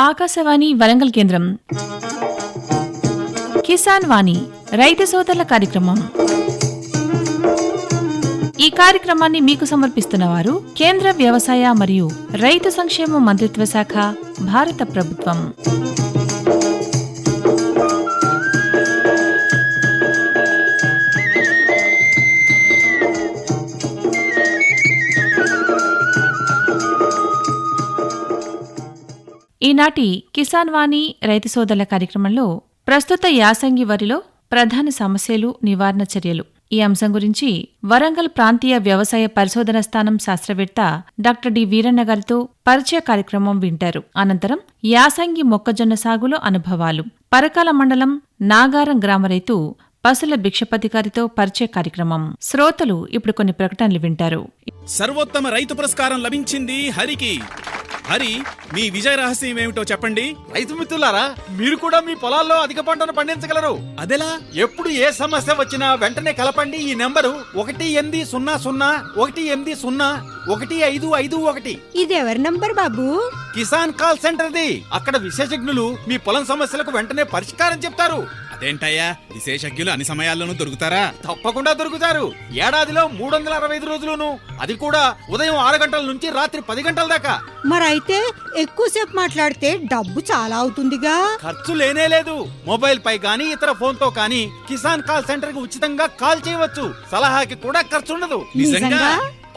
ఆకాశవాణి వరంగల్ కేంద్రం కిసాన్ వాణి రైతు సోదరుల కార్యక్రమం. ఈ కార్యక్రమాన్ని మీకు సమర్పిస్తున్నవారు కేంద్ర వ్యవసాయ మరియు రైతు సంక్షేమ మంత్రిత్వ శాఖ, భారత ప్రభుత్వం. ఈనాటి కిసాన్ వాణి రైతు సోదరుల కార్యక్రమంలో ప్రస్తుత యాసంగి వరిలో ప్రధాన సమస్యలు, నివారణ చర్యలు ఈ అంశం గురించి వరంగల్ ప్రాంతీయ వ్యవసాయ పరిశోధన స్థానం శాస్త్రవేత్త డాక్టర్ డి వీరన్న గారితో పరిచయ కార్యక్రమం వింటారు. అనంతరం యాసంగి మొక్కజొన్న సాగులో అనుభవాలు, పరకాల మండలం నాగారం గ్రామ రైతు పసుల భిక్షపతి గారితో పరిచయ కార్యక్రమం. శ్రోతలు ఇప్పుడు కొన్ని ప్రకటనలు వింటారు. సర్వోత్తమ రైతు పురస్కారం లభించింది హరికి. హరి, మీ విజయ రహస్యం ఏమిటో చెప్పండి. రైతు మిత్రులారా, మీరు కూడా మీ పొలాల్లో అధిక పంటను పండించగలరు. అదెలా? ఎప్పుడు ఏ సమస్య వచ్చినా వెంటనే కలపండి ఈ నెంబరు 1800-180-1551. ఇది ఎవరి నంబర్ బాబు? కిసాన్ కాల్ సెంటర్ది. అక్కడ విశేషజ్ఞులు మీ పొలం సమస్యలకు వెంటనే పరిష్కారం చెప్తారు. అదేంటయ్యా, విశేషజ్ఞులు అన్ని సమయాల్లోనూ దొరుకుతారా? తప్పకుండా దొరుకుతారు. ఏడాదిలో 365 రోజులును, అది కూడా ఉదయం 6 గంటల నుంచి రాత్రి 10 గంటల దాకా. మరైతే ఎక్కువసేపు మాట్లాడితే డబ్బు చాలా అవుతుందిగా. ఖర్చు లేనే లేదు. మొబైల్ పై గానీ ఇతర ఫోన్ తో కానీ కిసాన్ కాల్ సెంటర్ కి ఉచితంగా కాల్ చేయవచ్చు. సలహాకి కూడా ఖర్చు ఉండదు. నిజంగా?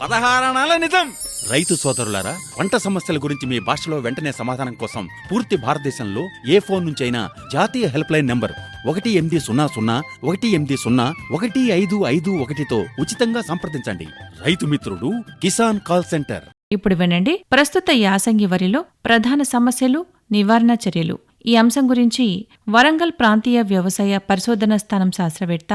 16 అనాల నిజం. రైతు సోదరులారా, పంట సమస్యల గురించి మీ భాషలో వెంటనే సమాధానం కోసం పూర్తి భారతదేశంలో ఏ ఫోన్ నుంచైనా జాతీయ హెల్ప్ లైన్ నంబర్ 1800-180-1551తో ఉచితంగా సంప్రదించండి. రైతు మిత్రుడు కిసాన్ కాల్ సెంటర్. ఇప్పుడు వినండి, ప్రస్తుత యాసంగి వరిలో ప్రధాన సమస్యలు, నివారణ చర్యలు ఈ అంశం గురించి వరంగల్ ప్రాంతీయ వ్యవసాయ పరిశోధన స్థానం శాస్త్రవేత్త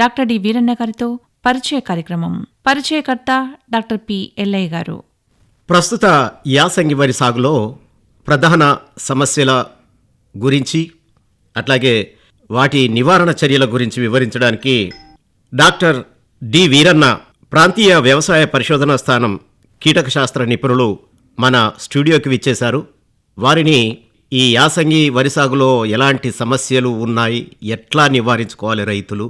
డాక్టర్ డి వీరన్న గారితో పరిచయ కార్యక్రమం. పరిచయకర్త డాక్టర్ పి ఎల్లయ్య గారు. ప్రస్తుత యాసంగి వరి సాగులో ప్రధాన సమస్యల గురించి, అట్లాగే వాటి నివారణ చర్యల గురించి వివరించడానికి డాక్టర్ డి వీరన్న, ప్రాంతీయ వ్యవసాయ పరిశోధనా స్థానం కీటక శాస్త్ర నిపుణులు మన స్టూడియోకి విచ్చేశారు. వారిని ఈ యాసంగి వరి సాగులో ఎలాంటి సమస్యలు ఉన్నాయి, ఎట్లా నివారించుకోవాలి రైతులు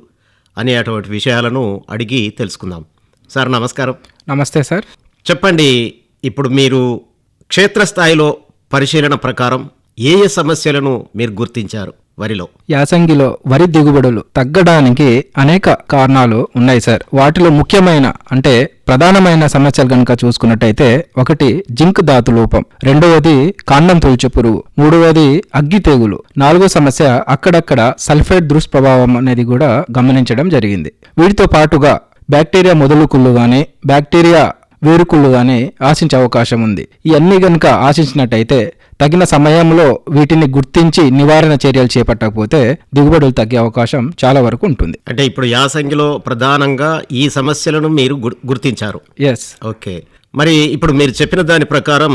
అనే అటువంటి విషయాలను అడిగి తెలుసుకుందాం. సార్ నమస్కారం. నమస్తే సార్. చెప్పండి, ఇప్పుడు మీరు క్షేత్రస్థాయిలో పరిశీలన ప్రకారం ఏ ఏ సమస్యలను మీరు గుర్తించారు వరిలో? యాసంగిలో వరి దిగుబడులు తగ్గడానికి అనేక కారణాలు ఉన్నాయి సార్. వాటిలో ముఖ్యమైన అంటే ప్రధానమైన సమస్యలు కనుక చూసుకున్నట్టయితే, ఒకటి జింక్ ధాతు లోపం, రెండవది కాండం తొలుచు పురుగు, మూడవది అగ్గి తెగులు, నాలుగో సమస్య అక్కడక్కడ సల్ఫేట్ దుష్ప్రభావం అనేది కూడా గమనించడం జరిగింది. వీటితో పాటుగా బ్యాక్టీరియా మొదలుకుళ్ళు గాని, బ్యాక్టీరియా వేరుకుళ్ళు గాని ఆశించే అవకాశం ఉంది. ఇవన్నీ గనుక ఆశించినట్టయితే తగిన సమయంలో వీటిని గుర్తించి నివారణ చర్యలు చేపట్టకపోతే దిగుబడులు తగ్గే అవకాశం చాలా వరకు ఉంటుంది. అంటే ఇప్పుడు యాసంగిలో ప్రధానంగా ఈ సమస్యలను మీరు గుర్తించారు. ఎస్. ఓకే, మరి ఇప్పుడు మీరు చెప్పిన దాని ప్రకారం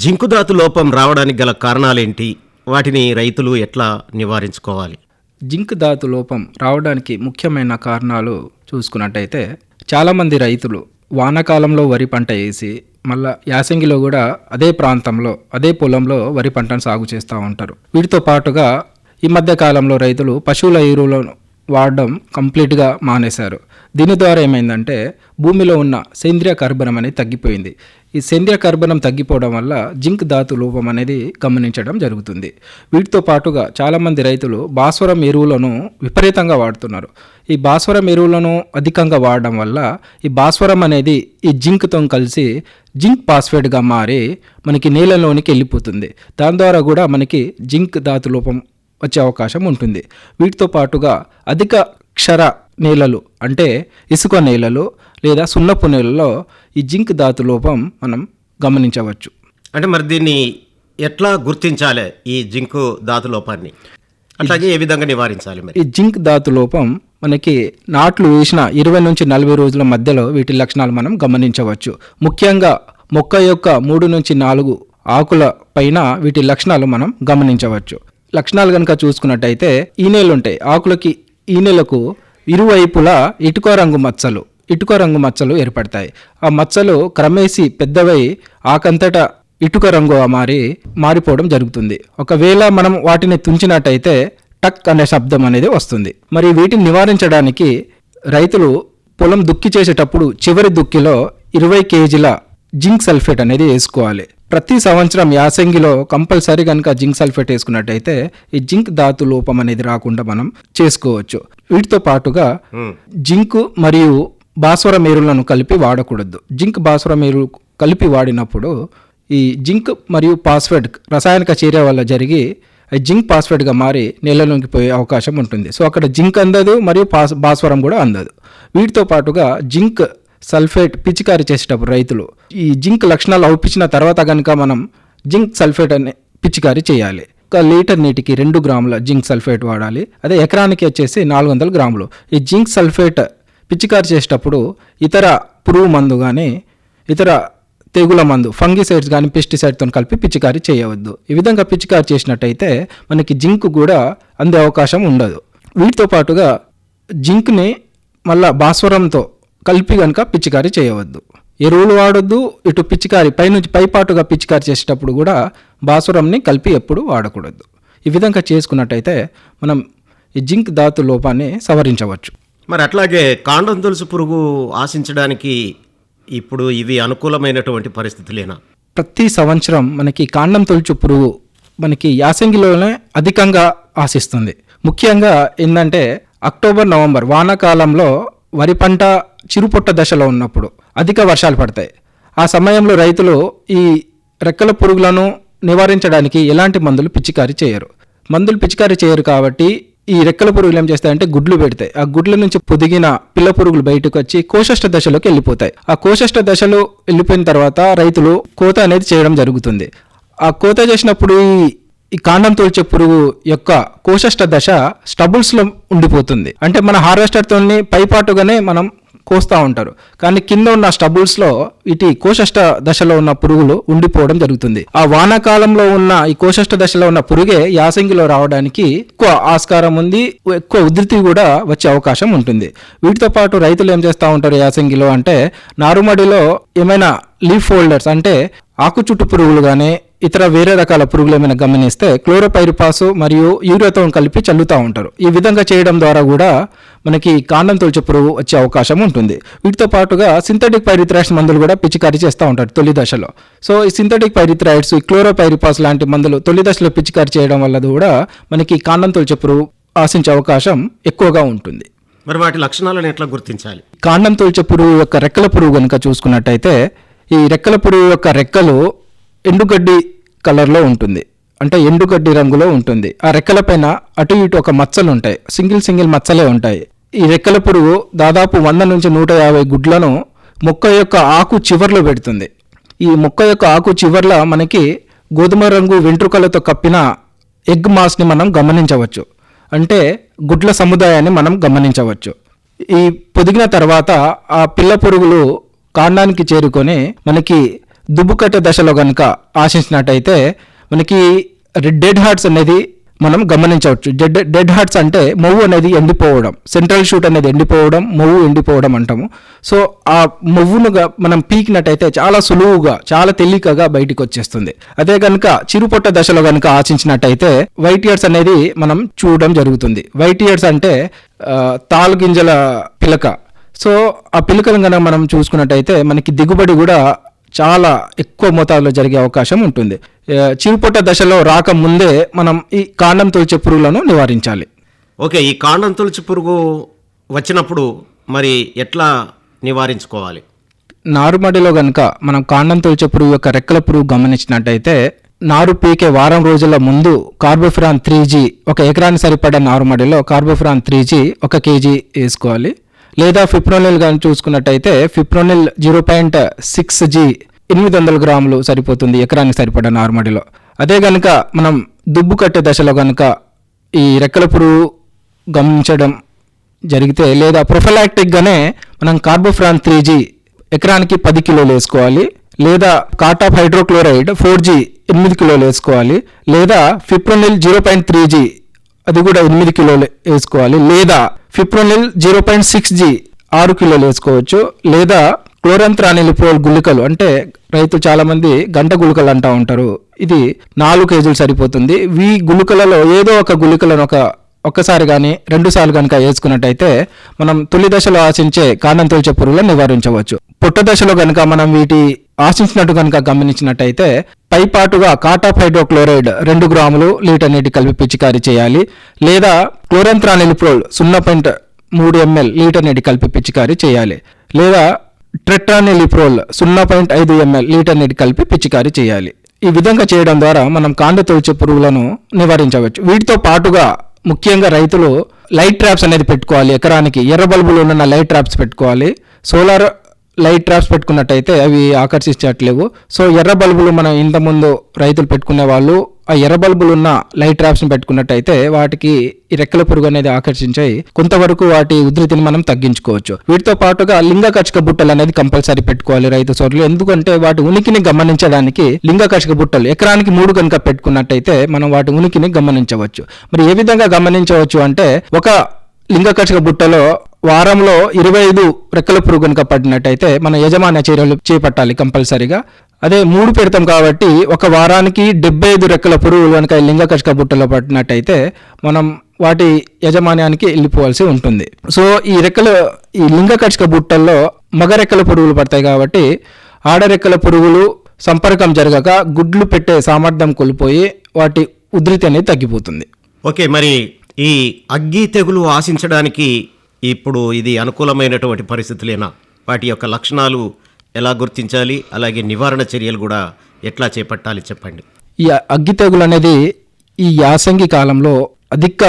జింకు ధాతు లోపం రావడానికి గల కారణాలేంటి, వాటిని రైతులు ఎట్లా నివారించుకోవాలి? జింక్ ధాతు లోపం రావడానికి ముఖ్యమైన కారణాలు చూసుకున్నట్టయితే, చాలామంది రైతులు వానాకాలంలో వరి పంట వేసి మళ్ళా యాసంగిలో కూడా అదే ప్రాంతంలో అదే పొలంలో వరి పంటను సాగు చేస్తూ ఉంటారు. వీటితో పాటుగా ఈ మధ్య కాలంలో రైతులు పశువుల ఎరువులను వాడడం కంప్లీట్గా మానేశారు. దీని ద్వారా ఏమైందంటే భూమిలో ఉన్న సేంద్రియ కర్బనం అనేది తగ్గిపోయింది. ఈ సేంద్రియ కర్బనం తగ్గిపోవడం వల్ల జింక్ ధాతు లోపం అనేది గమనించడం జరుగుతుంది. వీటితో పాటుగా చాలామంది రైతులు భాస్వరం ఎరువులను విపరీతంగా వాడుతున్నారు. ఈ భాస్వరం ఎరువులను అధికంగా వాడడం వల్ల ఈ భాస్వరం అనేది ఈ జింక్తో కలిసి జింక్ ఫాస్ఫేట్గా మారి మనకి నేలలోనికి వెళ్ళిపోతుంది. దాని ద్వారా కూడా మనకి జింక్ ధాతు లోపం వచ్చే అవకాశం ఉంటుంది. వీటితో పాటుగా అధిక క్షర నేలలు అంటే ఇసుక నేలలు లేదా సున్నపు నేలలో ఈ జింక్ ధాతు లోపం మనం గమనించవచ్చు. అంటే మరి దీన్ని ఎట్లా గుర్తించాలి, ఈ జింకు ధాతు లోపాన్ని? అట్లాగే ఏ విధంగా నివారించాలి? మరి ఈ జింక్ ధాతు లోపం మనకి నాట్లు వేసిన 20 నుంచి 40 రోజుల మధ్యలో వీటి లక్షణాలు మనం గమనించవచ్చు. ముఖ్యంగా మొక్క యొక్క 3 నుంచి 4 ఆకుల పైన వీటి లక్షణాలు మనం గమనించవచ్చు. లక్షణాలు కనుక చూసుకున్నట్టయితే ఈనెలు ఉంటాయి. ఆకులకి ఈనెలకు ఇరువైపులా ఇటుక రంగు మచ్చలు ఏర్పడతాయి. ఆ మచ్చలు క్రమేసి పెద్దవై ఆకంతటా ఇటుక రంగుగా మారిపోవడం జరుగుతుంది. ఒకవేళ మనం వాటిని తుంచినట్టయితే టక్ అనే శబ్దం అనేది వస్తుంది. మరి వీటిని నివారించడానికి రైతులు పొలం దుక్కి చేసేటప్పుడు చివరి దుక్కిలో 20 కేజీల జింక్ సల్ఫేట్ అనేది వేసుకోవాలి. ప్రతి సంవత్సరం యాసంగిలో కంపల్సరీ కనుక జింక్ సల్ఫేట్ వేసుకున్నట్టయితే ఈ జింక్ ధాతు లోపం అనేది రాకుండా మనం చేసుకోవచ్చు. వీటితో పాటుగా జింక్ మరియు భాస్వరం ఎరువులను కలిపి వాడకూడదు. జింక్ భాస్వరం ఎరువు కలిపి వాడినప్పుడు ఈ జింక్ మరియు ఫాస్ఫేట్ రసాయనిక చర్య వల్ల జరిగి జింక్ ఫాస్ఫేట్గా మారి నేలలోకి పోయే అవకాశం ఉంటుంది. సో అక్కడ జింక్ అందదు మరియు భాస్వరం కూడా అందదు. వీటితో పాటుగా జింక్ సల్ఫేట్ పిచికారీ చేసేటప్పుడు రైతులు ఈ జింక్ లక్షణాలు అవుపించిన తర్వాత కనుక మనం జింక్ సల్ఫేట్ అనే పిచికారీ చేయాలి. 1 లీటర్ నీటికి 2 గ్రాముల జింక్ సల్ఫేట్ వాడాలి. అదే ఎకరానికి వచ్చేసి 400 గ్రాములు. ఈ జింక్ సల్ఫేట్ పిచికారీ చేసేటప్పుడు ఇతర పురుగు మందు కానీ ఇతర తెగుల మందు ఫంగిసైడ్స్ కానీ పెస్టిసైడ్తో కలిపి పిచికారీ చేయవద్దు. ఈ విధంగా పిచికారీ చేసినట్టయితే మనకి జింక్ కూడా అందే అవకాశం ఉండదు. వీటితో పాటుగా జింక్ని మళ్ళా భాస్వరంతో కలిపి కనుక పిచికారీ చేయవద్దు. ఎరువులు వాడొద్దు. ఇటు పిచికారీ పైనుంచి పైపాటుగా పిచికారీ చేసేటప్పుడు కూడా భాస్వరంని కలిపి ఎప్పుడు వాడకూడదు. ఈ విధంగా చేసుకున్నట్టయితే మనం ఈ జింక్ ధాతు లోపాన్ని సవరించవచ్చు. మరి అట్లాగే కాండం తులసి పురుగు ఆశించడానికి ఇప్పుడు ఇవి అనుకూలమైనటువంటి పరిస్థితులేనా? ప్రతి సంవత్సరం మనకి కాండం తొలుచు పురుగు మనకి యాసంగిలోనే అధికంగా ఆశిస్తుంది. ముఖ్యంగా ఏంటంటే అక్టోబర్ నవంబర్ వానాకాలంలో వరి పంట చిరుపొట్ట దశలో ఉన్నప్పుడు అధిక వర్షాలు పడతాయి. ఆ సమయంలో రైతులు ఈ రెక్కల పురుగులను నివారించడానికి ఎలాంటి మందులు పిచికారీ చేయరు కాబట్టి ఈ రెక్కల పురుగులు ఏం చేస్తాయంటే గుడ్లు పెడతాయి. ఆ గుడ్ల నుంచి పొదిగిన పిల్ల పురుగులు బయటకు వచ్చి కోశష్ట దశలోకి వెళ్ళిపోతాయి. ఆ కోశష్ట దశలో వెళ్ళిపోయిన తర్వాత రైతులు కోత అనేది చేయడం జరుగుతుంది. ఆ కోత చేసినప్పుడు ఈ కాండం తోల్చే పురుగు యొక్క కోశష్ట దశ స్టబుల్స్లో ఉండిపోతుంది. అంటే మన హార్వెస్టర్తో పైపాటుగానే మనం కోస్తూ ఉంటారు, కానీ కింద ఉన్న స్టబుల్స్లో ఇటు కోశష్ట దశలో ఉన్న పురుగులు ఉండిపోవడం జరుగుతుంది. ఆ వానాకాలంలో ఉన్న ఈ కోశష్ట దశలో ఉన్న పురుగే యాసంగిలో రావడానికి ఎక్కువ ఆస్కారం ఉంది, ఎక్కువ ఉధృతి కూడా వచ్చే అవకాశం ఉంటుంది. వీటితో పాటు రైతులు ఏం చేస్తూ ఉంటారు యాసంగిలో అంటే నారుమడిలో ఏమైనా లీఫ్ హోల్డర్స్ అంటే ఆకు చుట్టు పురుగులు కానీ ఇతర వేరే రకాల పురుగులు ఏమైనా గమనిస్తే క్లోరోపైరిపాస్ మరియు యూరియాతో కలిపి చల్లుతూ ఉంటారు. ఈ విధంగా చేయడం ద్వారా కూడా మనకి కాండం తొలిచే పురుగు వచ్చే అవకాశం ఉంటుంది. వీటితో పాటుగా సింథటిక్ పైరిథ్రాయిడ్స్ మందులు కూడా పిచికారీ చేస్తూ ఉంటారు తొలి దశలో. సో ఈ సింథటిక్ పైరిథ్రాయిడ్స్, ఈ క్లోరోపైరిపాస్ లాంటి మందులు తొలి దశలో పిచికారీ చేయడం వల్ల కూడా మనకి కాండం తొలిచే పురుగు ఆశించే అవకాశం ఎక్కువగా ఉంటుంది. మరి వాటి లక్షణాలను ఎట్లా గుర్తించాలి? కాండం తొలిచే పురుగు యొక్క రెక్కల పురుగు కనుక చూసుకున్నట్టయితే ఈ రెక్కల పురుగు యొక్క రెక్కలు ఎండుగడ్డి కలర్లో ఉంటుంది, అంటే ఎండుగడ్డి రంగులో ఉంటుంది. ఆ రెక్కల పైన అటు ఇటు ఒక మచ్చలు ఉంటాయి, సింగిల్ మచ్చలే ఉంటాయి. ఈ రెక్కల పురుగు దాదాపు 100 నుంచి 150 గుడ్లను మొక్క యొక్క ఆకు చివర్లో పెడుతుంది. ఈ మొక్క యొక్క ఆకు చివర్ల మనకి గోధుమ రంగు వెంట్రుకలతో కప్పిన ఎగ్ మాస్ని మనం గమనించవచ్చు, అంటే గుడ్ల సముదాయాన్ని మనం గమనించవచ్చు. ఈ పొదిగిన తర్వాత ఆ పిల్ల పురుగులు కాండానికి చేరుకొని మనకి దుబ్బుకట్టే దశలో కనుక ఆశించినట్టయితే మనకి డెడ్ హార్ట్స్ అనేది మనం గమనించవచ్చు. డెడ్ హార్ట్స్ అంటే మొవ్వు అనేది ఎండిపోవడం, సెంట్రల్ షూట్ అనేది ఎండిపోవడం, మొవ్వు ఎండిపోవడం అంటాము. సో ఆ మొవ్వును మనం పీకినట్టయితే చాలా సులువుగా, చాలా తేలికగా బయటికి వచ్చేస్తుంది. అదే కనుక చిరుపొట్ట దశలో కనుక ఆశించినట్టయితే వైట్ ఇయర్స్ అనేది మనం చూడడం జరుగుతుంది. వైట్ ఇయర్స్ అంటే తాలు గింజల పిలక. సో ఆ పిలకలను కనుక మనం చూసుకున్నట్టయితే మనకి దిగుబడి కూడా చాలా ఎక్కువ మోతాదులో జరిగే అవకాశం ఉంటుంది. చిరుపొట్ట దశలో రాకముందే మనం ఈ కాండం తొలిచే పురుగులను నివారించాలి. ఓకే, ఈ కాండం తొలిచే పురుగు వచ్చినప్పుడు మరి ఎట్లా నివారించుకోవాలి? నారుమడిలో కనుక మనం కాండం తొలిచే పురుగు యొక్క రెక్కల పురుగు గమనించినట్టయితే నారు పీకే వారం రోజుల ముందు కార్బోఫిరాన్ 3G 1 ఎకరానికి సరిపడే నారుమడిలో కార్బోఫిరాన్ 3G 1 kg వేసుకోవాలి. లేదా ఫిప్రోనిల్ కానీ చూసుకున్నట్టయితే ఫిప్రోనిల్ 0.6G 800 గ్రాములు సరిపోతుంది ఎకరానికి సరిపడా నారుమడిలో. అదే కనుక మనం దుబ్బు కట్టే దశలో కనుక ఈ రెక్కల పురుగు గమనించడం జరిగితే లేదా ప్రొఫిలాక్టిక్గానే మనం కార్బోఫ్రాన్ 3G ఎకరానికి 10 కిలోలు వేసుకోవాలి. లేదా కాటాప్ హైడ్రోక్లోరైడ్ 4G 8 కిలోలు వేసుకోవాలి. లేదా ఫిప్రోనిల్ 0.3G అది కూడా 8 కిలోలు వేసుకోవాలి. లేదా ఫిప్రోనిల్ 0.6G 6 కిలోలు వేసుకోవచ్చు. లేదా క్లోరంత్రానిలిప్రోల్ గుళికలు అంటే రైతులు చాలా మంది గంట గుళికలు అంటూ ఉంటారు. ఇది 4 కేజీలు సరిపోతుంది. ఈ గుళికలలో ఏదో ఒక గుళికలను ఒక్కసారి కానీ 2 సార్లు కనుక వేసుకున్నట్టయితే మనం తొలి దశలో ఆశించే కాండం తొలిచే పురుగులను నివారించవచ్చు. పుట్ట దశలో కనుక మనం వీటి ఆశించినట్టు కనుక గమనించినట్టయితే పైపాటుగా కాటాఫ్ హైడ్రోక్లోరైడ్ 2 గ్రాములు లీటర్ నీటి కలిపి పిచికారీ చేయాలి. లేదా క్లోరంత్రానిలిప్రోల్ 0.3 ml లీటర్ నీటి కలిపి పిచికారీ చేయాలి. లేదా ట్రెట్రానిలిప్రోల్ 0.5 ml లీటర్ నీటి కలిపి పిచికారీ చేయాలి. ఈ విధంగా చేయడం ద్వారా మనం కాండ తొలిచే పురుగులను నివారించవచ్చు. వీటితో పాటుగా ముఖ్యంగా రైతులు లైట్ ట్రాప్స్ అనేది పెట్టుకోవాలి. ఎకరానికి ఎర్ర బల్బులు ఉన్న లైట్ ట్రాప్స్ పెట్టుకోవాలి. సోలార్ లైట్ ట్రాప్స్ పెట్టుకున్నట్టయితే అవి ఆకర్షించట్లేవు. సో ఎర్ర బల్బులు మనం ఇంతకుముందు రైతులు పెట్టుకునే వాళ్ళు ఆ ఎర్ర బల్బులు ఉన్న లైట్ ట్రాప్స్ని పెట్టుకున్నట్టయితే వాటికి ఈ రెక్కల పురుగు అనేది ఆకర్షించాయి కొంతవరకు వాటి ఉధృతిని మనం తగ్గించుకోవచ్చు. వీటితో పాటుగా లింగకర్షక బుట్టలు అనేది కంపల్సరీ పెట్టుకోవాలి రైతు సోదరులు. ఎందుకంటే వాటి ఉనికిని గమనించడానికి లింగకర్షక బుట్టలు ఎకరానికి 3 కనుక పెట్టుకున్నట్టయితే మనం వాటి ఉనికిని గమనించవచ్చు. మరి ఏ విధంగా గమనించవచ్చు అంటే ఒక లింగకర్షక బుట్టలో వారంలో 25 రెక్కల పురుగు కనుక పడినట్టయితే మన యజమాన్య చర్యలు చేపట్టాలి కంపల్సరీగా. అదే 3 పెడతాం కాబట్టి ఒక వారానికి 75 రెక్కల పురుగులు కనుక లింగకర్షక బుట్టలో పడినట్టయితే మనం వాటి యజమాన్యానికి వెళ్ళిపోవాల్సి ఉంటుంది. సో ఈ లింగకర్షక బుట్టల్లో మగ రెక్కల పురుగులు పడతాయి కాబట్టి ఆడరెక్కల పురుగులు సంపర్కం జరగక గుడ్లు పెట్టే సామర్థ్యం కోల్పోయి వాటి ఉధృతి అనేది తగ్గిపోతుంది. ఓకే, మరి ఈ అగ్గి తెగులు ఆశించడానికి ఇప్పుడు ఇది అనుకూలమైనటువంటి పరిస్థితులేనా? వాటి యొక్క లక్షణాలు ఎలా గుర్తించాలి, అలాగే నివారణ చర్యలు కూడా ఎట్లా చేపట్టాలి చెప్పండి. ఈ అగ్గి తెగులు అనేది ఈ యాసంగి కాలంలో అధిక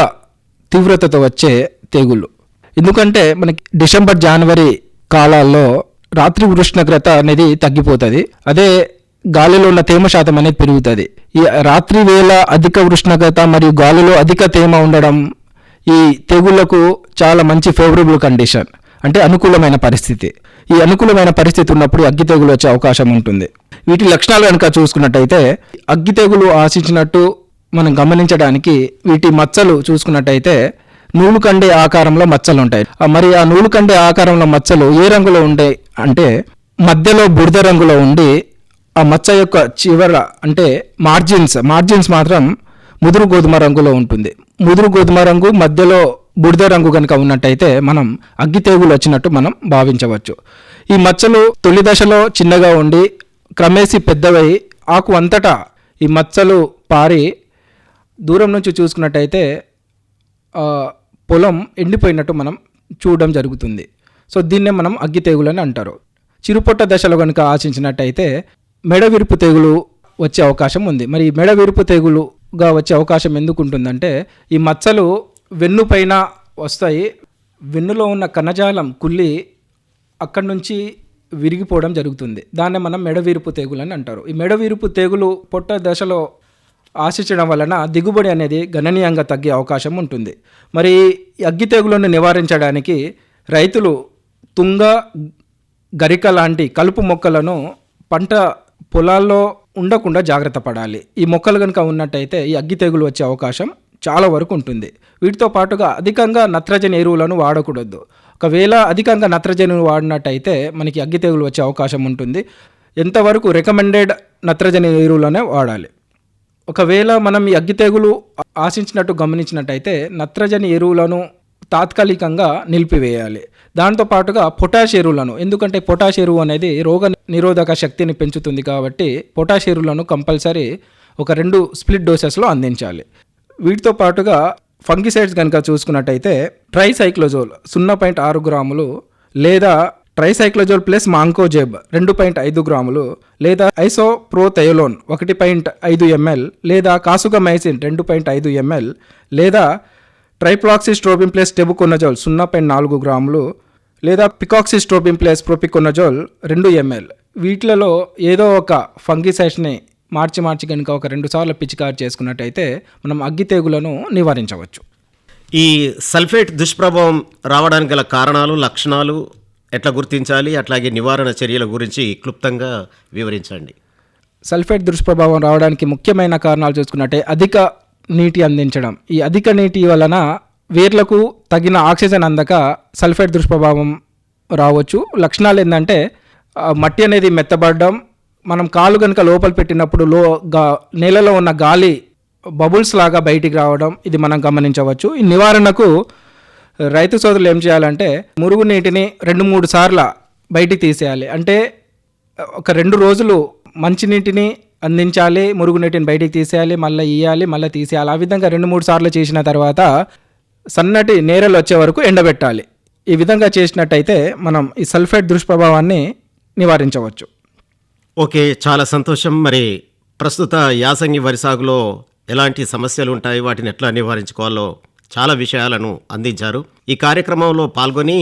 తీవ్రతతో వచ్చే తెగులు. ఎందుకంటే మనకి డిసెంబర్ జనవరి కాలాల్లో రాత్రి ఉష్ణోగ్రత అనేది తగ్గిపోతుంది. అదే గాలిలో ఉన్న తేమ శాతం అనేది పెరుగుతుంది. ఈ రాత్రి వేళ అధిక ఉష్ణోగ్రత మరియు గాలిలో అధిక తేమ ఉండడం ఈ తెగుళ్లకు చాలా మంచి ఫేవరబుల్ కండిషన్, అంటే అనుకూలమైన పరిస్థితి. ఈ అనుకూలమైన పరిస్థితి ఉన్నప్పుడు అగ్గి తెగులు వచ్చే అవకాశం ఉంటుంది. వీటి లక్షణాలు కనుక చూసుకున్నట్టయితే అగ్గి తెగులు ఆశించినట్టు మనం గమనించడానికి వీటి మచ్చలు చూసుకున్నట్టయితే నూలు కండే ఆకారంలో మచ్చలు ఉంటాయి. మరి ఆ నూలు కండే ఆకారంలో మచ్చలు ఏ రంగులో ఉండే అంటే మధ్యలో బురద రంగులో ఉండి ఆ మచ్చ యొక్క చివర అంటే మార్జిన్స్ మాత్రం ముదురు గోధుమ రంగులో ఉంటుంది. ముదురు గోధుమ రంగు మధ్యలో బురద రంగు కనుక ఉన్నట్టయితే మనం అగ్గి తెగులు వచ్చినట్టు మనం భావించవచ్చు. ఈ మచ్చలు తొలి దశలో చిన్నగా ఉండి క్రమేసి పెద్దవై ఆకు అంతటా ఈ మచ్చలు పారి దూరం నుంచి చూసుకున్నట్టయితే పొలం ఎండిపోయినట్టు మనం చూడడం జరుగుతుంది. సో దీన్నే మనం అగ్గి తెగులు అని అంటారు. చిరుపొట్ట దశలో కనుక ఆశించినట్టయితే మెడ విరుపు తెగులు వచ్చే అవకాశం ఉంది. మరి మెడ విరుపు తెగులుగా వచ్చే అవకాశం ఎందుకు ఉంటుందంటే ఈ మచ్చలు వెన్ను పైన వస్తాయి. వెన్నులో ఉన్న కణజాలం కుళ్ళి అక్కడి నుంచి విరిగిపోవడం జరుగుతుంది. దాన్నే మనం మెడవీరుపు తెగులు అని అంటారు. ఈ మెడవీరుపు తెగులు పొట్ట దశలో ఆశించడం వలన దిగుబడి అనేది గణనీయంగా తగ్గే అవకాశం ఉంటుంది. మరి ఈ అగ్గి తెగులను నివారించడానికి రైతులు తుంగ, గరిక లాంటి కలుపు మొక్కలను పంట పొలాల్లో ఉండకుండా జాగ్రత్త పడాలి. ఈ మొక్కలు కనుక ఉన్నట్టయితే ఈ అగ్గి తెగులు వచ్చే అవకాశం చాలా వరకు ఉంటుంది. వీటితో పాటుగా అధికంగా నత్రజని ఎరువులను వాడకూడదు. ఒకవేళ అధికంగా నత్రజని వాడినట్టయితే మనకి అగ్గి తెగులు వచ్చే అవకాశం ఉంటుంది. ఎంతవరకు రికమెండెడ్ నత్రజని ఎరువులనే వాడాలి. ఒకవేళ మనం ఈ అగ్గి తెగులు ఆశించినట్టు గమనించినట్టయితే నత్రజని ఎరువులను తాత్కాలికంగా నిలిపివేయాలి. దాంతోపాటుగా పొటాష్ ఎరువులను, ఎందుకంటే పొటాష్ ఎరువు అనేది రోగ నిరోధక శక్తిని పెంచుతుంది కాబట్టి పొటాష్ ఎరువులను కంపల్సరీ ఒక 2 స్ప్లిట్ డోసెస్లో అందించాలి. వీటితో పాటుగా ఫంగిసైడ్స్ కనుక చూసుకున్నట్టయితే ట్రైసైక్లోజోల్ 0.6 గ్రాములు లేదా ట్రైసైక్లోజోల్ ప్లస్ మాంకోజెబ్ 2.5 గ్రాములు లేదా ఐసోప్రోథయోలోన్ 1.5 ml లేదా కాసుగమైసిన్ 2.5 ml లేదా ట్రైప్లాక్సిస్ట్రోబిన్ ప్లస్ టెబుకొనజోల్ 0.4 గ్రాములు లేదా పికాక్సిస్ట్రోబిన్ ప్లస్ ప్రొపికొనజోల్ 2 ml. వీటిలలో ఏదో ఒక ఫంగిసైడ్స్ని మార్చి కనుక ఒక 2 సార్లు పిచికారి చేసుకున్నట్టయితే మనం అగ్గి తెగులను నివారించవచ్చు. ఈ సల్ఫేట్ దుష్ప్రభావం రావడానికి గల కారణాలు, లక్షణాలు ఎట్లా గుర్తించాలి, అట్లాగే నివారణ చర్యల గురించి క్లుప్తంగా వివరించండి. సల్ఫేట్ దుష్ప్రభావం రావడానికి ముఖ్యమైన కారణాలు చూసుకున్నట్టే అధిక నీటి అందించడం. ఈ అధిక నీటి వలన వేర్లకు తగిన ఆక్సిజన్ అందక సల్ఫేట్ దుష్ప్రభావం రావచ్చు. లక్షణాలు ఏంటంటే మట్టి అనేది మెత్తబడడం, మనం కాలు కనుక లోపల పెట్టినప్పుడు నేలలో ఉన్న గాలి బబుల్స్ లాగా బయటికి రావడం, ఇది మనం గమనించవచ్చు. ఈ నివారణకు రైతు సోదరులు ఏం చేయాలంటే మురుగునీటిని 2-3 సార్లు బయటికి తీసేయాలి. అంటే ఒక 2 రోజులు మంచినీటిని అందించాలి, మురుగునీటిని బయటికి తీసేయాలి, మళ్ళీ ఇయ్యాలి, మళ్ళీ తీసేయాలి. ఆ విధంగా 2-3 సార్లు చేసిన తర్వాత సన్నటి నేరలు వచ్చే వరకు ఎండబెట్టాలి. ఈ విధంగా చేసినట్టయితే మనం ఈ సల్ఫేట్ దుష్ప్రభావాన్ని నివారించవచ్చు. ఓకే, చాలా సంతోషం. మరి ప్రస్తుత యాసంగి వరి సాగులో ఎలాంటి సమస్యలు ఉంటాయి, వాటిని ఎట్లా నివారించుకోవాలో చాలా విషయాలను అందించారు. ఈ కార్యక్రమంలో పాల్గొని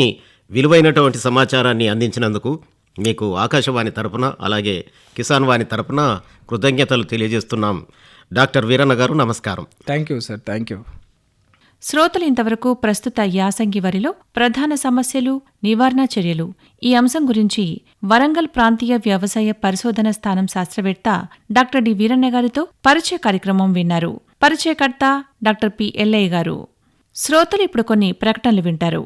విలువైనటువంటి సమాచారాన్ని అందించినందుకు మీకు ఆకాశవాణి తరపున అలాగే కిసాన్ వాణి తరపున కృతజ్ఞతలు తెలియజేస్తున్నాం. డాక్టర్ వీరన్న గారు, నమస్కారం. Thank you sir, thank you. శ్రోతలు ఇంతవరకు ప్రస్తుత యాసంగి వరిలో ప్రధాన సమస్యలు, నివారణ చర్యలు ఈ అంశం గురించి వరంగల్ ప్రాంతీయ వ్యవసాయ పరిశోధన స్థానం శాస్త్రవేత్త డాక్టర్ డి వీరన్న గారితో పరిచయ కార్యక్రమం విన్నారు. పరిచయకర్త డాక్టర్ పి ఎల్లయ్య గారు. శ్రోతలు ఇప్పుడు కొన్ని ప్రకటనలు వింటారు.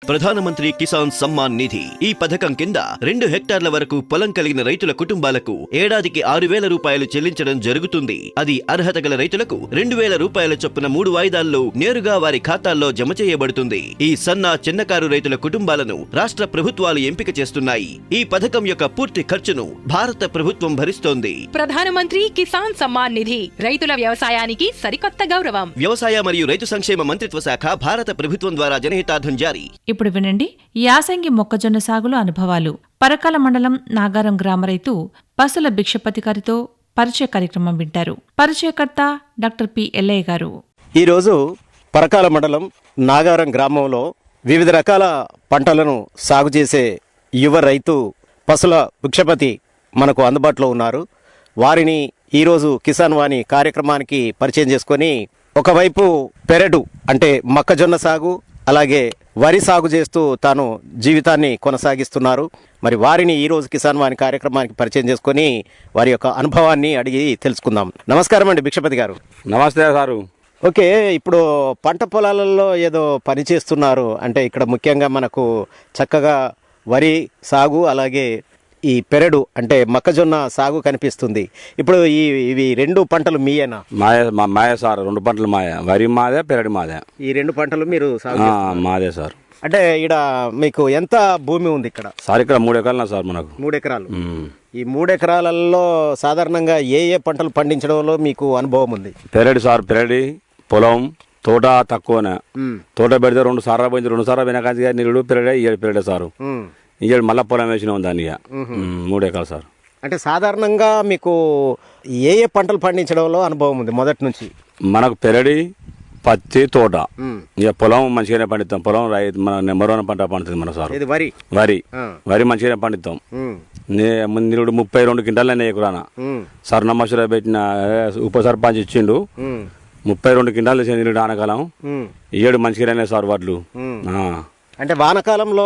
ప్రధానమంత్రి కిసాన్ సమ్మాన్ నిధి ఈ పథకం కింద 2 హెక్టార్ల వరకు పొలం కలిగిన రైతుల కుటుంబాలకు ఏడాదికి 6,000 రూపాయలు చెల్లించడం జరుగుతుంది. అది అర్హత గల రైతులకు 2,000 రూపాయల చొప్పున 3 వాయిదాల్లో నేరుగా వారి ఖాతాల్లో జమ చేయబడుతుంది. ఈ సన్న చిన్నకారు రైతుల కుటుంబాలను రాష్ట్ర ప్రభుత్వాలు ఎంపిక చేస్తున్నాయి. ఈ పథకం యొక్క పూర్తి ఖర్చును భారత ప్రభుత్వం భరిస్తోంది. ప్రధానమంత్రి కిసాన్ సమ్మాన్ నిధి రైతుల వ్యవసాయానికి సరికొత్త గౌరవం. వ్యవసాయ మరియు రైతు సంక్షేమ మంత్రిత్వ శాఖ, భారత ప్రభుత్వం ద్వారా జనహితార్థం జారీ. ఇప్పుడు వినండి యాసంగి మొక్కజొన్న సాగులో అనుభవాలు. పరకాల మండలం నాగారం గ్రామ రైతు పసుల భిక్షపతి గారితో పరిచయ కార్యక్రమం వింటారు. పరిచయకర్త డాక్టర్ పి ఎల్లయ్య గారు. ఈరోజు పరకాల మండలం నాగారం గ్రామంలో వివిధ రకాల పంటలను సాగు చేసే యువ రైతు పసుల భిక్షపతి మనకు అందుబాటులో ఉన్నారు. వారిని ఈరోజు కిసాన్ వాణి కార్యక్రమానికి పరిచయం చేసుకొని ఒకవైపు పెరడు అంటే మొక్కజొన్న సాగు, అలాగే వరి సాగు చేస్తూ తాను జీవితాన్ని కొనసాగిస్తున్నారు. మరి వారిని ఈరోజు కిసాన్ వాణి కార్యక్రమానికి పరిచయం చేసుకొని వారి యొక్క అనుభవాన్ని అడిగి తెలుసుకుందాం. నమస్కారం అండి భిక్షపతి గారు. నమస్తే సారు. ఓకే, ఇప్పుడు పంట పొలాలలో ఏదో పని చేస్తున్నారు అంటే ఇక్కడ ముఖ్యంగా మనకు చక్కగా వరి సాగు అలాగే ఈ పెరడు అంటే మొక్కజొన్న సాగు కనిపిస్తుంది. ఇప్పుడు ఇవి 2 పంటలు మీయేనా? మాయ సార్, 2 పంటలు మాయ. వరి మాదే, పెరడు మాదే. ఈ 2 పంటలు మీరు సాగు మాదే సార్. అంటే ఇక్కడ మీకు ఎంత భూమి ఉంది ఇక్కడ? సార్ ఇక్కడ 3 ఎకరాలు సార్ మనకు. 3 ఎకరాలు. ఈ 3 ఎకరాలలో సాధారణంగా ఏ పంటలు పండించడంలో మీకు అనుభవం ఉంది? పెరడు సార్, పెరడి పొలం తోట తక్కువనే. తోట పెడితే 2 సార్లు పోయింది, 2 సార్లు వెనకాంచి నీళ్ళు పెరడే, ఇయ్యాడు పెరడే సారు. ఇయ్యాడు మళ్ళీ పొలం వేసినాం దాన్ని. 3 ఎకరాలు సార్. అంటే సాధారణంగా మీకు ఏ పంటలు పండించడంలో అనుభవం ఉంది మొదటి నుంచి? మనకు పెరడి, పత్తి, తోట. ఇక పొలం మంచిగానే పండిస్తాం. పొలం మన నెంబర్ 1 పంట పండుతుంది మన సార్. వరి మంచిగానే పండిస్తాం. నిరుడు 32 క్వింటాలు అయినాయి ఎకరాన. సార్ నమ్మశ్వర పెట్టిన ఉప సర్పంచ్ ఇచ్చిండు 32 క్వింటాలు వేసిన నిరుడు ఆనకాలం. 7 మంచిగానే సార్ వడ్లు. అంటే వానకాలంలో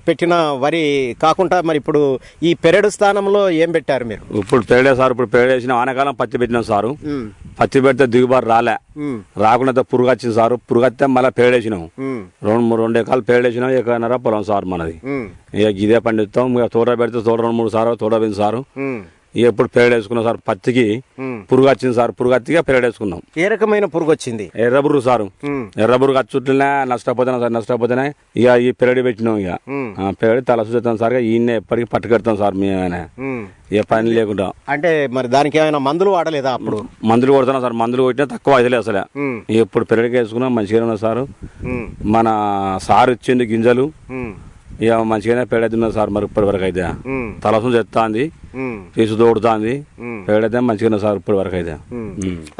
పెట్టిన వరి కాకుండా మరి ఇప్పుడు ఈ పెరడు స్థానంలో ఏం పెట్టారు మీరు? ఇప్పుడు పెరడే సార్. ఇప్పుడు పెరడు వేసిన వానకాలం పత్తి పెట్టినాం సారు. పత్తి పెడితే దిగుబాటు రాకుండా పురుగు వచ్చింది సారు. పురుగు వస్తే మళ్ళీ పెరడేసినాం. 2 ఎకరాలు పెరడేసినాం. 1.5 ఎకరా పొలం సార్ మనది. ఇక ఇదే పండిస్తాం. ఇక తోట పెడితే తోట 2-3 సార్లు తోట పోయింది సారు. ఎప్పుడు పెరడు వేసుకున్నాం సార్. పత్తికి పురుగు వచ్చింది సార్. పురుగు వచ్చిగా పెరడు వేసుకున్నాం. ఏ రకమైన పురుగు వచ్చింది? ఎర్రబురుగు సారు. ఎర్రబురుగు వచ్చుట్లనే నష్టపోతున్నా సార్. నష్టపోతేనే ఇక ఈ పెరడు పెట్టినాం. ఇక పెరడు తల చూస్తాం సార్. ఈయన ఎప్పటికీ పట్టుకెడతాం సార్ మేమైనా ఏ పని లేకుండా. అంటే మరి దానికి ఏమైనా మందులు వాడలేదా? అప్పుడు మందులు కొడుతున్నాం సార్. మందులు కొట్టినా తక్కువ అయితే అసలే. ఎప్పుడు పెరడుకి వేసుకున్నాం మంచిగానే ఉన్నా సారు. మన సారు ఇచ్చింది గింజలు ఇక మంచిగానే పెరడుతున్నది సార్. మరి ఇప్పటి వరకు అయితే తలసం చెత్తాంది, పీసు తోడుతాంది. పెరడైతే మంచిగానే సార్ ఇప్పటి వరకు అయితే.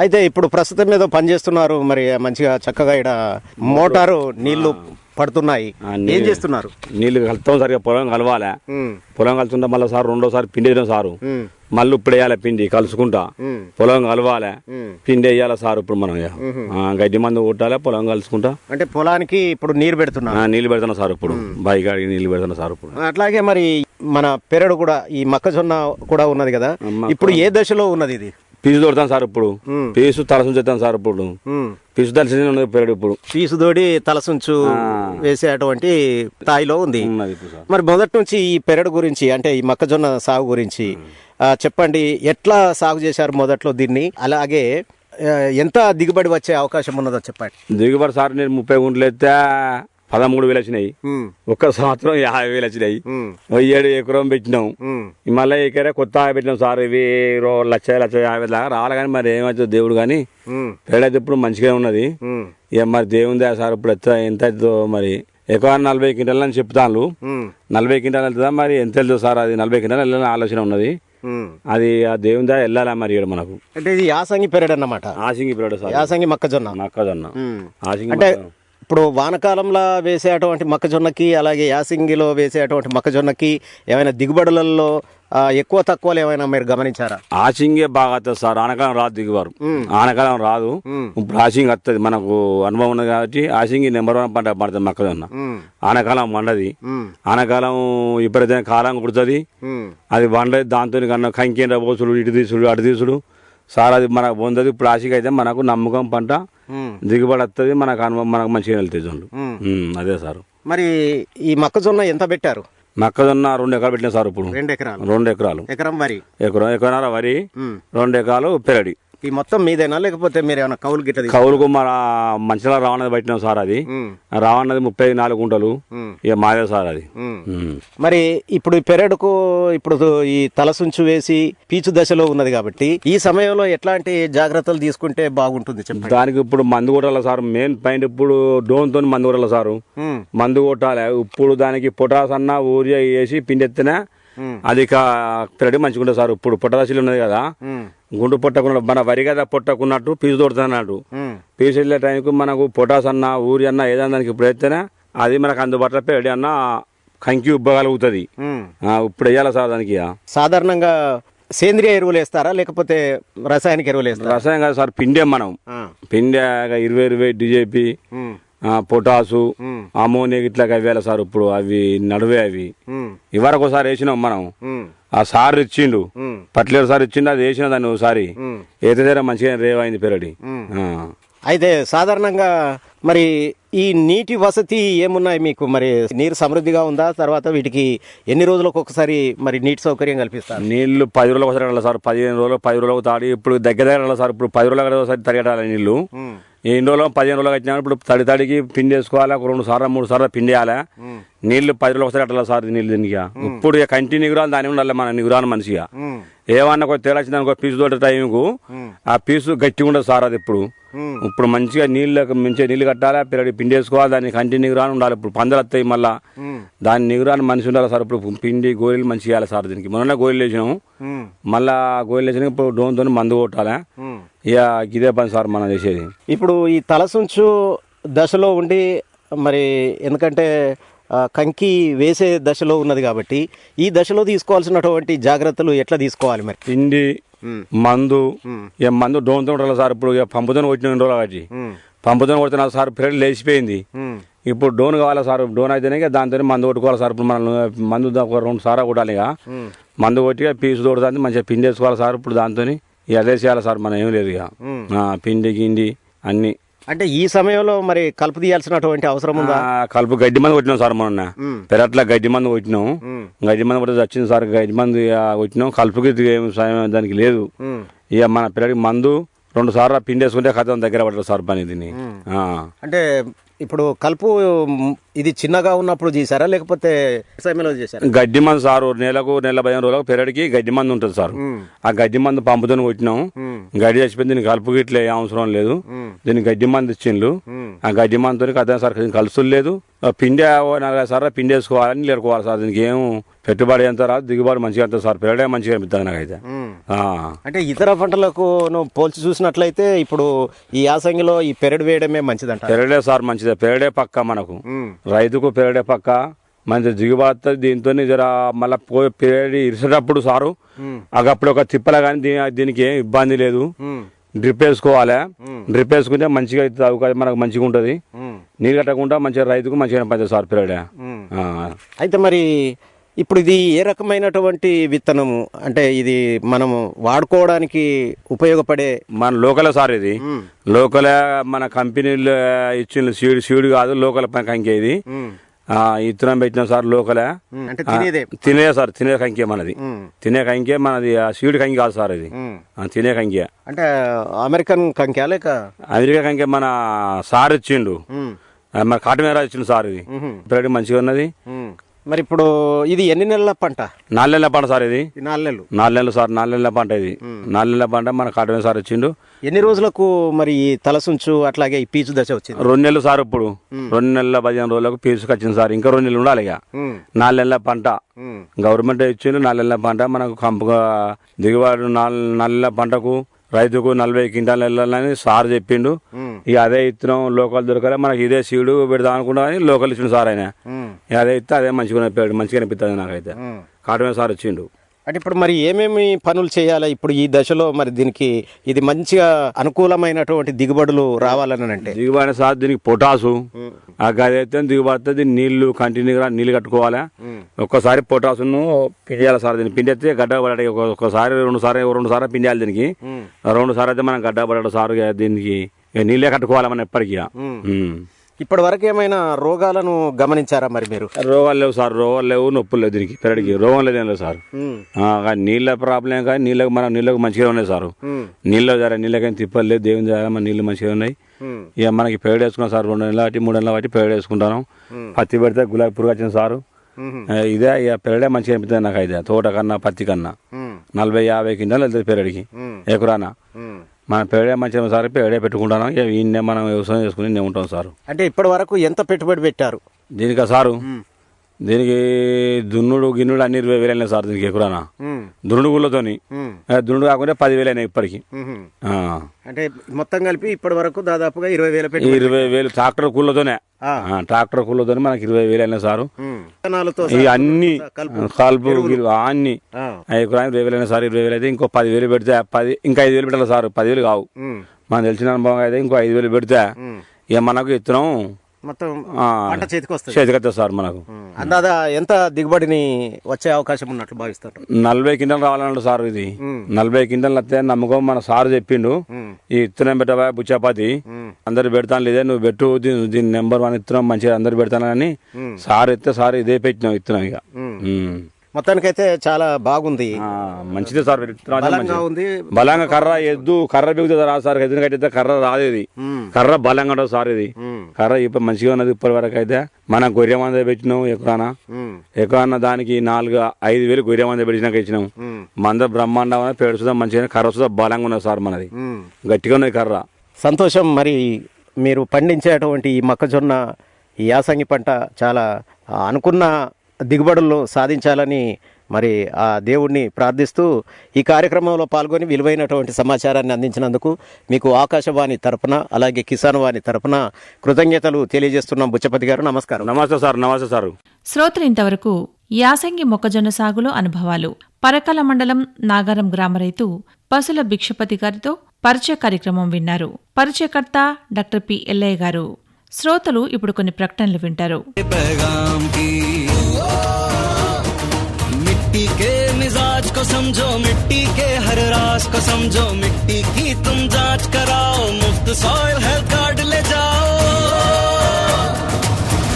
అయితే ఇప్పుడు ప్రస్తుతం ఏదో పని చేస్తున్నారు మరి మంచిగా చక్కగా ఇక్కడ మోటారు నీళ్లు పడుతున్నాయి. ఏం చేస్తున్నారు? నీళ్లు కలుపుతాం సరిగా. పొలం కలవాలి. పొలం కలుసుకుంటా మళ్ళీ సార్ 2వ పిండి వేయడం సారు. మళ్ళీ ఇప్పుడు వేయాలి పిండి కలుసుకుంటా. పొలం కలవాలి, పిండి వేయాలి సార్. ఇప్పుడు మనం గడ్డి మందు కొట్టాలి, పొలం కలుసుకుంటా. అంటే పొలానికి ఇప్పుడు నీరు పెడుతున్నా? నీళ్లు పెడుతున్నా సార్. ఇప్పుడు బాయికాడికి నీళ్లు పెడుతున్నా సార్. ఇప్పుడు అట్లాగే మరి మన పెరడు కూడా ఈ మొక్కజొన్న కూడా ఉన్నది కదా, ఇప్పుడు ఏ దశలో ఉన్నది ఇది? పీసు తోడతాం సార్ ఇప్పుడు పీసు తలసుంచుతాం సార్ ఇప్పుడు పీసు తలసి ఉన్నది పెరడు ఇప్పుడు పీసుదోడి తలసుంచు వేసేటువంటి స్థాయిలో ఉంది. ఉన్నది ఇప్పుడు సార్. మరి మొదటి నుంచి ఈ పెరడు గురించి అంటే ఈ మొక్కజొన్న సాగు గురించి చెప్పండి. ఎట్లా సాగు చేశారు మొదట్లో దీన్ని, అలాగే ఎంత దిగుబడి వచ్చే అవకాశం ఉన్నదో చెప్పండి. దిగుబడి సార్ నేను 30 గుంటలు అయితే 13,000 వచ్చినాయి. ఒక్క సంవత్సరం 50,000 వచ్చినాయి. 7 ఎకరం పెట్టినాం. మళ్ళీ ఎకరే కొత్త పెట్టినాం సార్. ఇవి 1,50,000 దాకా రావాలి కానీ మరి ఏమవుతుందో దేవుడు కానీ పెరడైతే ఇప్పుడు మంచిగా ఉన్నది. ఇక మరి దేవుందా సార్ ఇప్పుడు ఎంత అవుతుందో మరి. ఎక్కువ 40 క్వింటాలు అని చెప్తాను. 40 క్వింటాలు వెళ్తుందా మరి ఎంత వెళ్తుందో సార్. అది 40 క్వింటాలు వెళ్ళాలని ఆలోచన ఉన్నది. అది ఆ దేవుందా వెళ్ళాలా మరి ఇక్కడ మనకు. అంటే ఇది యాసంగి పెరడు అన్నమాట. ఆసింగి పెరడు సార్. యాసంగి మొక్కజొన్న ఆసింగి అంటే ఇప్పుడు వానకాలంలో వేసేటువంటి మొక్కజొన్నకి అలాగే యాసంగిలో వేసేటువంటి మొక్కజొన్నకి ఏమైనా దిగుబడులలో ఎక్కువ తక్కువలు ఏమైనా మీరు గమనించారా? ఆసింగే బాగా వస్తుంది సార్. ఆనకాలం రాదు దిగుబారు. ఆనకాలం రాదు. ఇప్పుడు ఆసింగ్ వస్తుంది. మనకు అనుభవం ఉన్నది కాబట్టి ఆసింగి నెంబర్ 1 పంట పడుతుంది మొక్కజొన్న. ఆనకాలం వండది. ఆనకాలం విపరీతమైన కాలం కుడుతుంది. అది వండది. దాంతో కన్నా కంకి పోసుడు ఇటు తీసుడు అటు తీసుడు సార్ అది మనకు పొందదు. ఇప్పుడు ఆశకి అయితే మనకు నమ్మకం పంట దిగుబడి వస్తుంది. మనకు అనుభవం మనకు మంచిగా వెళ్తుంది చూడండి. అదే సార్. మరి ఈ మొక్కజొన్న ఎంత పెట్టారు? మొక్కజొన్న 2 ఎకరాలు పెట్టినా సార్. ఇప్పుడు 2 ఎకరాలు. 2 ఎకరాలు. ఎకరం వరి. ఎకరన్నర వరి, 2 ఎకరాలు పెరడి. ఈ మొత్తం మీదేనా లేకపోతే మీరు ఏమైనా కౌలు గిట్ట? కౌలుకు మన మంచిగా రావన్నది పెట్టినాం సార్. అది రావన్నది 34 గుంటలు. ఇక మాదే సార్ అది. మరి ఇప్పుడు ఈ పెరడుకు ఇప్పుడు ఈ తలసుంచు వేసి పీచు దశలో ఉన్నది కాబట్టి ఈ సమయంలో ఎట్లాంటి జాగ్రత్తలు తీసుకుంటే బాగుంటుంది చెప్పండి. దానికి ఇప్పుడు మందు కొట్టాలి సార్. మెయిన్ పాయింట్ ఇప్పుడు డోన్తో మందు కొట్టాలి సార్. మందు కొట్టాలి. ఇప్పుడు దానికి పొటాస్ అన్న ఊరియా వేసి పిండి ఎత్తినా అది పెరడి మంచిగా ఉంటుంది సార్. ఇప్పుడు పొటాషిల్ ఉన్నది కదా, గుండు పొట్టకుండా మన వరి కదా పొట్టకున్నట్టు పీసు తోడుతున్నట్టు. పీసు వెళ్ళే టైంకు మనకు పొటాస్ అన్న ఊరి అన్న ఏదన్నా దానికి ఇప్పుడు ఎత్తేనే అది మనకు అందుబాటులో పెరడి అన్న కంకి ఉబ్బగలుగుతుంది. ఇప్పుడు వేయాలి సార్ దానికి. సాధారణంగా సేంద్రియ ఎరువులు వేస్తారా లేకపోతే రసాయనిక ఎరువులు వేస్తారా? రసాయనం కాదు సార్. పిండే మనం పిండే 20 డిజేపి పొటాసు అమోనియా ఇట్లా వేయాలి సార్. ఇప్పుడు అవి నడువే అవి ఇవరకు ఒకసారి వేసినాం మనం. ఆ సార్ ఇచ్చిండు, పట్లేరు సార్ ఇచ్చిండు. అది వేసిన దాన్ని ఒకసారి ఏదైతే మంచిగా రేవైంది పెరడి. అయితే సాధారణంగా మరి ఈ నీటి వసతి ఏమున్నాయి మీకు? మరి నీరు సమృద్ధిగా ఉందా? తర్వాత వీటికి ఎన్ని రోజులకు ఒకసారి మరి నీటి సౌకర్యం కల్పిస్తారు? నీళ్లు 10 రోజులకు ఒకసారి వెళ్ళాలి సార్. 15 రోజులు 10 రోజులకు తాడి. ఇప్పుడు దగ్గర వెళ్ళాలి సార్. ఇప్పుడు 10 రోజులకు ఒకసారి తరిగేటాలి నీళ్లు. ఎన్ని రోజులు 15 రోజులకు వచ్చినా ఇప్పుడు తడికి పిండి వేసుకోవాలి. ఒక 2 సార్లు 3 సార్లు పిండి వేయాలి. నీళ్లు 10 రోజులకు ఒకసారి అట్లా సార్ నీళ్ళు దీనికి. ఇప్పుడు కంటిన్యూ నిగురాలు దాని ఉండాలి మన నిగురాను మనిషిగా. ఏమన్నా కొంచెం తేడా వచ్చిందనుకో పీసు తోట టైంకు ఆ పీసు గట్టిగా ఉండదు సార్. అది ఇప్పుడు మంచిగా మంచిగా నీళ్లు కట్టాలి. పిల్లడి పిండి వేసుకోవాలి. దాన్ని కంటిన్యూ నిగురాను ఉండాలి. ఇప్పుడు పందలు వస్తాయి మళ్ళా దాని నిగురాను మనిషి ఉండాలి సార్. ఇప్పుడు పిండి గోళీలు మంచిగా వేయాలి సార్. దీనికి మొన్న గోళీలు వేసినాము. మళ్ళా గోళీలు వేసినా ఇప్పుడు డోన్తో మందు కొట్టాలి. ఇక ఇదే పని సార్ మనం చేసేది. ఇప్పుడు ఈ తలసుంచు దశలో ఉండి మరి ఎందుకంటే కంకి వేసే దశలో ఉన్నది కాబట్టి ఈ దశలో తీసుకోవాల్సినటువంటి జాగ్రత్తలు ఎట్లా తీసుకోవాలి మరి? పిండి మందు మందు డోన్తో ఉండాలి సార్. ఇప్పుడు పంపుతో కొట్టిన 2 రోజులు కాబట్టి పంపుతో కొడుతున్నా సార్. పిల్లలు లేచిపోయింది. ఇప్పుడు డోన్ కావాలి సార్. డోన్ అయితేనే దాంతో మందు కొట్టుకోవాలి సార్. ఇప్పుడు మనం మందు 2 సార్లు కొట్టాలి. ఇక మందు కొట్టి పీసు తోడుతుంది మంచిగా పిండి వేసుకోవాలి సార్. ఇప్పుడు దాంతో అదే చేయాలి సార్. మనం ఏం లేదు ఇక పిండి గిండి అన్ని. అంటే ఈ సమయంలో మరి కలుపు తీయాల్సినటువంటి అవసరం ఉందా? కలుపు గడ్డి మందు కొట్టినాం సార్. మొన్న పెరట్లా గడ్డి మందు కొట్టినాం. గడ్డి మందు కొట్టి వచ్చింది సార్. గడ్డి మందు కొట్టినాం. కలుపుకి దానికి లేదు. ఇక మన పిల్లడికి మందు 2 సార్లు పిండి వేసుకుంటే ఖతం దగ్గర పడతారు సార్ పని దీన్ని. అంటే ఇప్పుడు కలుపు ఇది చిన్నగా ఉన్నప్పుడు చేశారా లేకపోతే సమయంలో చేశారా? గడ్డి మందు సార్. నెలకు 15 రోజులకు పెరడికి గడ్డి మందు ఉంటుంది సార్. ఆ గడ్డి మందు పంపుతో కొట్టినాం. గడ్డి చచ్చిపోయింది. దీనికి కలుపు గిట్లే అవసరం లేదు. దీనికి గడ్డి మందు ఇచ్చిండ్రు. ఆ గడ్డి మందుతో అదే సార్ కలుసులు లేదు. పిండి 4 సార్లు పిండి వేసుకోవాలని నీళ్ళు ఎరుకోవాలి సార్. దీనికి ఏం పెట్టుబడి ఎంత రాదు, దిగుబడి మంచిగా ఎంత సార్. పెరడే మంచిగా అనిపిస్తుంది నాకైతే. అంటే ఇతర పంటలకు పోల్చి చూసినట్లయితే ఇప్పుడు ఈ యాసంగిలో ఈ పెరడు వేయడమే మంచిదంట. పెరడే సార్ మంచిదే. పెరడే పక్క మనకు రైతుకు పెరడే పక్క మంచి దిగుబడి. దీంతో జర మళ్ళీ పెరడి ఇరిసేటప్పుడు సారు అప్పుడు ఒక తిప్పలే కానీ దీనికి ఏం ఇబ్బంది లేదు. డ్రిప్ వేసుకోవాలి. డ్రిప్ వేసుకుంటే మంచిగా అవుతుంది. మనకు మంచిగా ఉంటుంది. నీళ్ళు కట్టకుండా మంచిగా రైతుకు మంచిగా పనిచేస్తుంది సార్ పెరడే. అయితే మరి ఇప్పుడు ఇది ఏ రకమైనటువంటి విత్తనము, అంటే ఇది మనము వాడుకోవడానికి ఉపయోగపడే మన లోకల్ సార్ ఇది లోకల్ మన కంపెనీలు ఇచ్చిన సీడ్ కాదు, లోకల్ కంకి ఇది. ఇత్తనం పెట్టిన సార్ లోకలే, అంటే తినే సార్, తినే కంకే మనది, తినే కంకే మనది. సీడ్ కంకి కాదు సార్ ఇది, తినే కంకే. అంటే అమెరికన్ కంకే లేక అమెరికా కంకే మన సార్ ఇచ్చిండు, మన కాటమేరా ఇచ్చిండు సార్. ఇది ఇప్పుడు మంచిగా ఉన్నది. మరి ఇప్పుడు ఇది ఎన్ని నెలల పంట? 4 నెలల పంట సార్ ఇది. 4 నెలలు. 4 నెలలు సార్, 4 నెలల పంట ఇది. 4 నెలల పంట మన కాటమే సార్ ఇచ్చిండు. ఎన్ని రోజులకు మరి ఈ తలసుంచు అట్లాగే ఈ పీచు దశ వచ్చింది? 2 నెలలు సార్. ఇప్పుడు 2 నెలల 15 రోజులకు పీచుకు వచ్చింది సార్. ఇంకా 2 నెలలు ఉండాలి. ఇక 4 నెలల పంట గవర్నమెంట్ ఇచ్చిండు. 4 నెలల పంట మనకు కంపుగా దిగుబడి 4 నెలల పంటకు రైతుకు 40 క్వింటాలు వెళ్ళాలని సార్ చెప్పిండు. ఇక అదే ఇత్తనం లోకల్ దొరకలే, మనకి ఇదే సీడు పెడదాం అనుకున్నా కానీ లోకల్ ఇచ్చిండు సార్ ఆయన. అదే ఇస్తే అదే మంచిగా అనిపిస్తుంది నాకైతే. కాటమే సార్ ఇచ్చిండు. అంటే ఇప్పుడు మరి ఏమేమి పనులు చేయాలి ఇప్పుడు ఈ దశలో? మరి దీనికి ఇది మంచిగా అనుకూలమైనటువంటి దిగుబడులు రావాలని అంటే దిగుబడి సార్ దీనికి పొటాసు అదైతే దిగుబడితే దీన్ని నీళ్లు కంటిన్యూగా నీళ్లు కట్టుకోవాలి. ఒక్కసారి పొటాసును పిండియాలి సార్. దీన్ని పిండితే గడ్డ పడాలి. ఒక్కసారి 2 సార్లు పిండియాలి దీనికి. 2 సార్లు అయితే మనం గడ్డ పడాడు సార్. దీనికి నీళ్ళే కట్టుకోవాలి మనం ఎప్పటికీ. ఇప్పటి వరకు ఏమైనా రోగాలను గమనించారా మరి మీరు? రోగాలు లేవు సార్, రోగాలు లేవు, నొప్పులు లేవు, దీనికి పెరడికి రోగం లేదేం లేదు సార్. నీళ్ళ ప్రాబ్లం కానీ నీళ్ళకు మంచిగా ఉన్నాయి సార్. నీళ్ళకైనా తిప్పలు లేదు, దేవుని ద్వారా మన నీళ్ళు మంచిగా ఉన్నాయి. ఇక మనకి పేడ వేసుకున్నాం సార్. 2 నెలల బట్టి 3 నెలల బట్టి పేడ వేసుకుంటాను. పత్తి పెడితే గులాబీ పురుగు వచ్చింది సార్. ఇదే ఇక పెరడే మంచిగా అనిపిస్తుంది నాకు. అయితే తోట కన్నా పత్తి కన్నా 40-50 క్వింటాలు వెళ్తుంది పెరడికి ఎకరానా. మన పేడే మంచిగా సార్, పేడే పెట్టుకుంటాను. ఈయన్నే మనం వ్యవసాయం చేసుకుని ఉంటాం సార్. అంటే ఇప్పటి వరకు ఎంత పెట్టుబడి పెట్టారు దీనికి సారు? దీనికి దున్నుడు గిన్నుడు అన్ని 20,000 సార్ దీనికి ఎకరానా. దున్నుడు గుళ్ళతోని దున్నుడు కాకుండా 10,000 అయినాయి ఇప్పటికి. అంటే మొత్తం కలిపి ఇప్పటి వరకు దాదాపుగా 20,000. 20,000 ట్రాక్టర్ కూలతోనే మనకి 20,000 అయినా సారు. అన్ని కలుపు అన్ని ఎకరానికి 20,000 అయినా సార్. 20,000 అయితే ఇంకో 10,000 పెడితే ఇంకా 5,000 పెట్టాలి సార్. 10,000 కావు. మనకు తెలిసిన అనుభవం అయితే ఇంకో 5,000 పెడితే ఇక మనకు ఇత్తనం మొత్తం చేతికి వస్తుంది సార్. మనకు అందాదా ఎంత దిగుబడిని వచ్చే అవకాశం ఉన్నట్లు భావిస్తారు? 40 క్వింటాలు రావాలన్నాడు సార్. ఇది 40 క్వింటాలు వస్తే నమ్మకం మన సార్ చెప్పిండు. ఈ ఇత్తనం పెట్టబా బుచ్చాపాతి అందరు పెడతాను లేదే, నువ్వు పెట్టు, దీని నెంబర్ 1 ఇత్తనం మంచిగా అందరు పెడతానని సార్ ఎత్తే సార్ ఇదే పెట్టినాం ఇత్తనం. ఇక మొత్తానికైతే చాలా బాగుంది, మంచిదే సార్. ఉంది బలంగా కర్ర బిగుతుంది రా సార్. ఎదురుకైతే కర్ర రాదేది, కర్ర బలంగా ఉంటుంది సార్. ఇది కర్ర ఇప్పుడు మంచిగా ఉన్నది. ఇప్పటి వరకు అయితే మనం గొర్రె మంద పెట్టినాం ఎకరాన దానికి 4-5 గొర్రె మంద పెట్టినాక ఇచ్చినాం. మంద బ్రహ్మాండం పేడు సుధా మంచిగా, కర్ర సుధా బలంగా ఉన్నది సార్. మనది గట్టిగా ఉన్నది కర్ర. సంతోషం. మరి మీరు పండించేటువంటి ఈ మొక్కజొన్న ఈ యాసంగి పంట చాలా అనుకున్న దిగుబడులను సాధించాలని మరి ఆ దేవుణ్ణి ప్రార్థిస్తూ ఈ కార్యక్రమంలో పాల్గొని విలువైనటువంటి సమాచారాన్ని అందించినందుకు మీకు ఆకాశవాణి తరపున అలాగే కిసాన్ వాణి తరపున కృతజ్ఞతలు తెలియజేస్తున్నాం. బుచ్చపతి గారు నమస్కారం. నమస్తే సార్. నమస్తే సార్. శ్రోతలు ఇంతవరకు యాసంగి మొక్కజొన్న సాగులో అనుభవాలు పరకాల మండలం నాగారం గ్రామ రైతు పసుల భిక్షపతి గారితో పరిచయ కార్యక్రమం విన్నారు. పరిచయకర్త డాక్టర్ పి. ఎల్లయ్య గారు. శ్రోతలు ఇప్పుడు కొన్ని ప్రకటనలు వింటారు. मिट्टी के मिजाज को समझो, मिट्टी के हर राज को समझो, मिट्टी की तुम जांच कराओ, मुफ्त सॉइल हेल्थ कार्ड ले जाओ,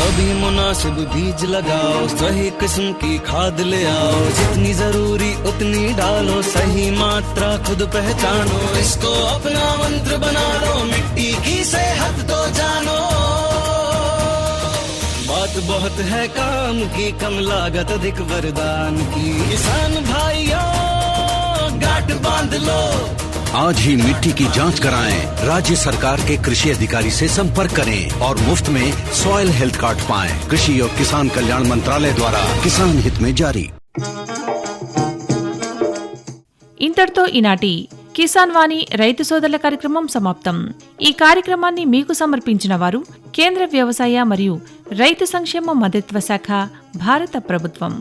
कभी मुनासिब बीज लगाओ, सही किस्म की खाद ले आओ, जितनी जरूरी उतनी डालो, सही मात्रा खुद पहचानो, इसको अपना मंत्र बना लो, मिट्टी की सेहत तो जानो, बात बहुत है काम की, कम लागत अधिक वरदान की, किसान भाइयों गांठ बांध लो, आज ही मिट्टी की जांच कराएं। राज्य सरकार के कृषि अधिकारी से संपर्क करें और मुफ्त में सॉइल हेल्थ कार्ड पाएं। कृषि और किसान कल्याण मंत्रालय द्वारा किसान हित में जारी। ఇంతటితో ఈనాటి కిసాన్ వాణి రైతు సోదరుల కార్యక్రమం సమాప్తం. ఈ కార్యక్రమాన్ని మీకు సమర్పించిన వారు కేంద్ర వ్యవసాయ మరియు రైతు సంక్షేమ మంత్రిత్వ శాఖ, భారత ప్రభుత్వం.